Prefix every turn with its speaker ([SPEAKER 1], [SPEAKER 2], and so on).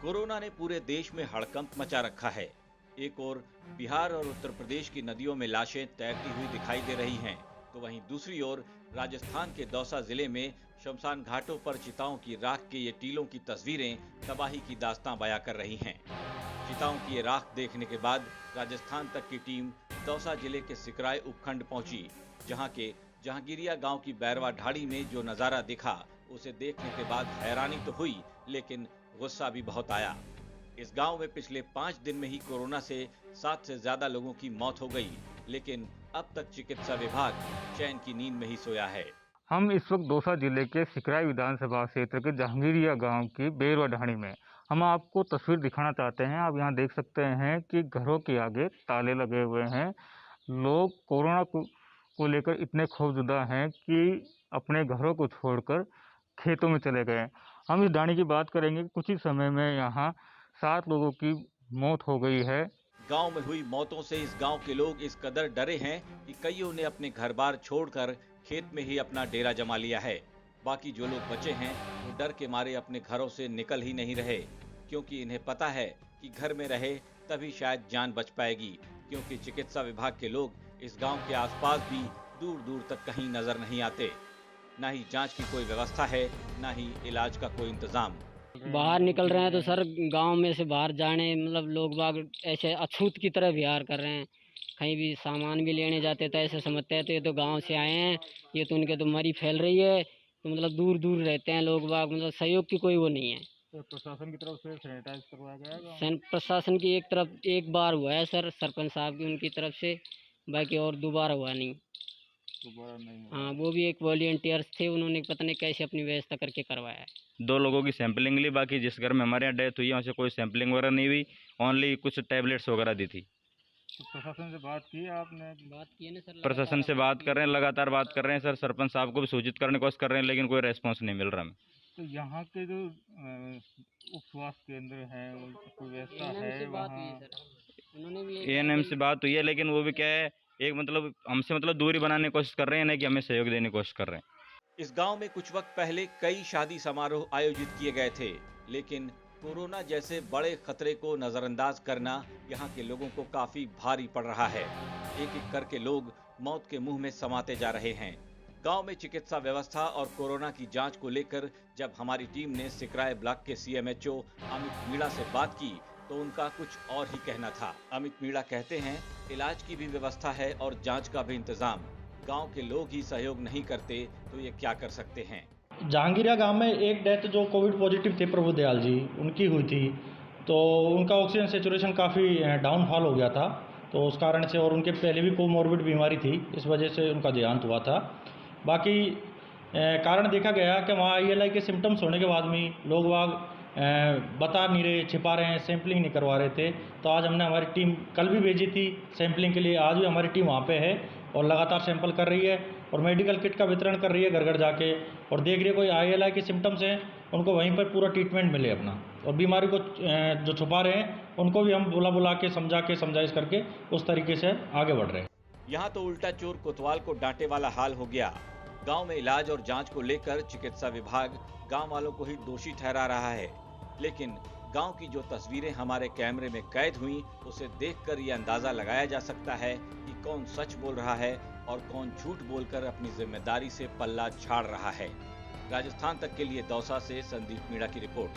[SPEAKER 1] Corona ने पूरे देश में हड़कंप मचा रखा है। एक ओर बिहार और उत्तर प्रदेश की नदियों में लाशें तैरती हुई दिखाई दे रही हैं, तो वहीं दूसरी ओर राजस्थान के दौसा जिले में शमशान घाटों पर चिताओं की राख के ये टीलों की तस्वीरें तबाही की दास्तां बयां कर रही हैं। चिताओं की ये राख देखने के बाद राजस्थान तक की टीम दौसा जिले के सिकराय उपखंड पहुंची, जहां के जहांगीरिया गांव की बैरवा ढाड़ी में जो नजारा दिखा उसे देखने के बाद हैरानी तो हुई, लेकिन गुस्सा भी बहुत आया। इस गांव में पिछले 5 दिन में ही कोरोना से 7 से ज्यादा लोगों की मौत हो गई, लेकिन अब तक चिकित्सा विभाग चैन की नींद में ही सोया है।
[SPEAKER 2] हम इस वक्त दौसा जिले के सिकराय विधानसभा क्षेत्र के जहांगीरिया गांव की बैरवा ढाणी में हम आपको तस्वीर दिखाना चाहते हैं। आप यहां देख सकते हैं कि घरों के आगे ताले लगे हुए हैं। लोग कोरोना को लेकर इतने खौफजदा हैं कि अपने घरों को छोड़कर खेतों में चले गए। हम इस ढाणी की बात करेंगे। कुछ ही समय में यहाँ 7 लोगों की मौत हो गई है।
[SPEAKER 1] गांव में हुई मौतों से इस गांव के लोग इस कदर डरे हैं कि कईयों ने अपने घर बार छोड़कर खेत में ही अपना डेरा जमा लिया है। बाकी जो लोग बचे हैं वो डर के मारे अपने घरों से निकल ही नहीं रहे, क्योंकि इन्हें पता है कि घर में रहे तभी शायद जान बच पाएगी, क्योंकि चिकित्सा विभाग के लोग इस गांव के आसपास भी दूर दूर तक कहीं नजर नहीं आते। न ही जांच की कोई व्यवस्था है, न ही इलाज का कोई इंतजाम।
[SPEAKER 3] बाहर निकल रहे हैं तो सर गांव में से बाहर जाने मतलब लोग बाग ऐसे अछूत की तरह व्यवहार कर रहे हैं। कहीं भी सामान भी लेने जाते तो ऐसे समझते हैं तो ये तो गांव से आए हैं, ये तो उनके तो मरी फैल रही है, तो मतलब दूर दूर रहते हैं लोग बाग, मतलब सहयोग की कोई वो नहीं है।
[SPEAKER 2] तो प्रशासन की तरफ से सैनिटाइज करवाया गया है।
[SPEAKER 3] प्रशासन की एक तरफ एक बार हुआ है सर, सरपंच साहब की उनकी तरफ से, बाकी और दोबारा हुआ नहीं।
[SPEAKER 2] दोबारा नहीं।
[SPEAKER 3] हाँ, वो भी एक वॉलंटियर्स थे, उन्होंने पता नहीं कैसे अपनी व्यवस्था करके करवाया है।
[SPEAKER 4] 2 लोगों की सैंपलिंग ली, बाकी जिस घर में हमारे यहाँ डेथ हुई है वहाँ से कोई सैंपलिंग वगैरह नहीं हुई, ओनली कुछ टैबलेट्स वगैरह दी थी।
[SPEAKER 2] तो प्रशासन से बात की आपने?
[SPEAKER 3] बात की है ना सर,
[SPEAKER 4] प्रशासन से बात कर रहे हैं, लगातार बात कर रहे हैं सर। सरपंच साहब को भी सूचित करने की कोशिश कर रहे हैं, लेकिन कोई रेस्पॉन्स नहीं मिल रहा हमें।
[SPEAKER 2] तो यहाँ के जो उप स्वास्थ्य केंद्र है, कोई व्यवस्था है वहाँ?
[SPEAKER 3] उन्होंने भी
[SPEAKER 4] एएनएम से बात हुई है, लेकिन वो भी क्या है, एक मतलब हमसे मतलब दूरी बनाने की कोशिश कर रहे हैं, ना कि हमें सहयोग देने की कोशिश कर रहे हैं।
[SPEAKER 1] इस गांव में कुछ वक्त पहले कई शादी समारोह आयोजित किए गए थे, लेकिन कोरोना जैसे बड़े खतरे को नजरअंदाज करना यहाँ के लोगों को काफी भारी पड़ रहा है। एक एक करके लोग मौत के मुंह में समाते जा रहे हैं। गांव में चिकित्सा व्यवस्था और कोरोना की जांच को लेकर जब हमारी टीम ने सिकराय ब्लॉक के सीएमएचओ अमित मीणा से बात की तो उनका कुछ और ही कहना था। अमित मीणा कहते हैं, इलाज की भी व्यवस्था है और जांच का भी इंतजाम। गांव के लोग ही सहयोग नहीं करते तो ये क्या कर सकते हैं।
[SPEAKER 5] जहांगीरिया गांव में एक डेथ जो कोविड पॉजिटिव थे, प्रभु दयाल जी, उनकी हुई थी। तो उनका ऑक्सीजन सेचुरेशन काफ़ी डाउनफॉल हो गया था, तो उस कारण से, और उनके पहले भी कोमॉर्बिड बीमारी थी, इस वजह से उनका देहांत हुआ था। बाकी कारण देखा गया कि वहाँ ILI के सिम्टम्स होने के बाद में लोग वाग बता नहीं रहे, छिपा रहे हैं, सैंपलिंग नहीं करवा रहे थे। तो आज हमने हमारी टीम कल भी भेजी थी सैंपलिंग के लिए, आज भी हमारी टीम वहाँ पे है और लगातार सैंपल कर रही है और मेडिकल किट का वितरण कर रही है घर घर जाके, और देख रही है कोई ILI के सिम्टम्स हैं उनको वहीं पर पूरा ट्रीटमेंट मिले अपना, और बीमारी को जो छुपा रहे हैं उनको भी हम बुला के समझाइश करके उस तरीके से आगे बढ़ रहे हैं।
[SPEAKER 1] यहाँ तो उल्टा चोर कोतवाल को डांटे वाला हाल हो गया। गांव में इलाज और जांच को लेकर चिकित्सा विभाग गांव वालों को ही दोषी ठहरा रहा है, लेकिन गांव की जो तस्वीरें हमारे कैमरे में कैद हुई उसे देखकर ये अंदाजा लगाया जा सकता है कि कौन सच बोल रहा है और कौन झूठ बोलकर अपनी जिम्मेदारी से पल्ला झाड़ रहा है। राजस्थान तक के लिए दौसा से संदीप मीणा की रिपोर्ट।